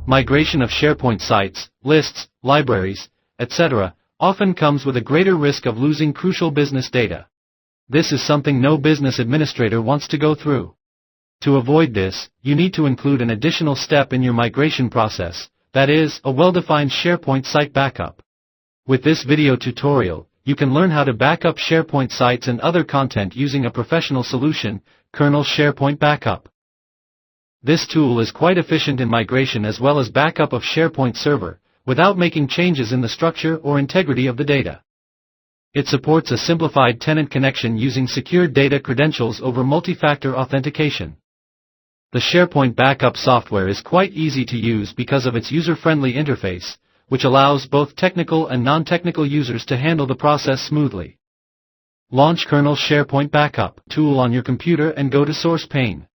Migration of SharePoint sites, lists, libraries, etc. often comes with a greater risk of losing crucial business data. This is something no business administrator wants to go through. To avoid this, you need to include an additional step in your migration process, that is, a well-defined SharePoint site backup. With this video tutorial, you can learn how to backup SharePoint sites and other content using a professional solution, Kernel SharePoint Backup. This tool is quite efficient in migration as well as backup of SharePoint server, without making changes in the structure or integrity of the data. It supports a simplified tenant connection using secured data credentials over multi-factor authentication. The SharePoint Backup software is quite easy to use because of its user-friendly interface, which allows both technical and non-technical users to handle the process smoothly. Launch Kernel SharePoint Backup tool on your computer and go to Source pane.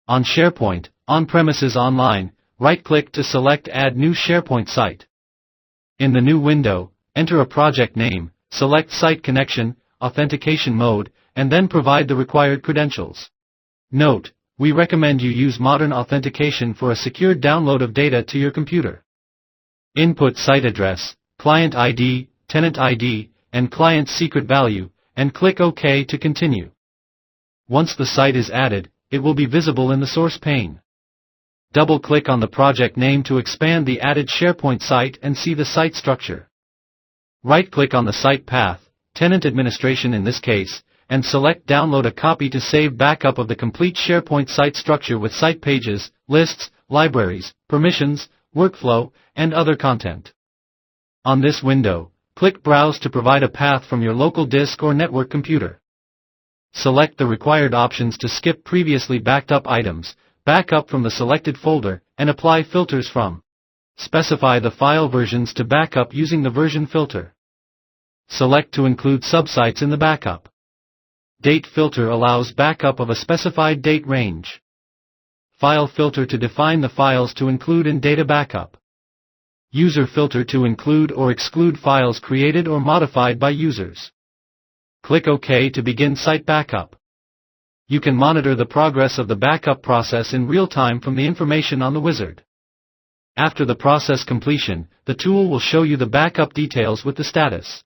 On SharePoint, on-premises online, right-click to select Add New SharePoint Site. In the new window, enter a project name, select Site Connection, Authentication Mode, and then provide the required credentials. Note: we recommend you use modern authentication for a secured download of data to your computer. Input site address, client ID, tenant ID, and client secret value, and click OK to continue. Once the site is added, it will be visible in the source pane. Double-click on the project name to expand the added SharePoint site and see the site structure. Right-click on the site path, tenant administration in this case, and select Download a copy to save backup of the complete SharePoint site structure with site pages, lists, libraries, permissions, workflow, and other content. On this window, click Browse to provide a path from your local disk or network computer. Select the required options to skip previously backed up items, back up from the selected folder, and apply filters from. Specify the file versions to backup using the version filter. Select to include subsites in the backup. Date filter allows backup of a specified date range. File filter to define the files to include in data backup. User filter to include or exclude files created or modified by users. Click OK to begin site backup. You can monitor the progress of the backup process in real time from the information on the wizard. After the process completion, the tool will show you the backup details with the status.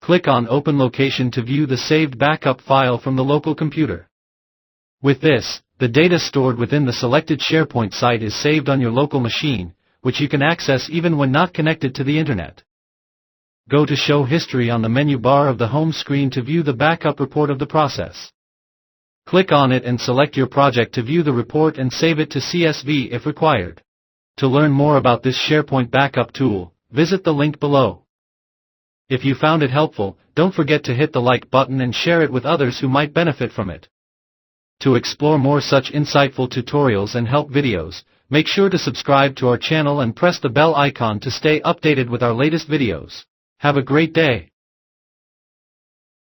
Click on Open Location to view the saved backup file from the local computer. With this, the data stored within the selected SharePoint site is saved on your local machine, which you can access even when not connected to the Internet. Go to Show History on the menu bar of the home screen to view the backup report of the process. Click on it and select your project to view the report and save it to CSV if required. To learn more about this SharePoint Backup tool, visit the link below. If you found it helpful, don't forget to hit the like button and share it with others who might benefit from it. To explore more such insightful tutorials and help videos, make sure to subscribe to our channel and press the bell icon to stay updated with our latest videos. Have a great day.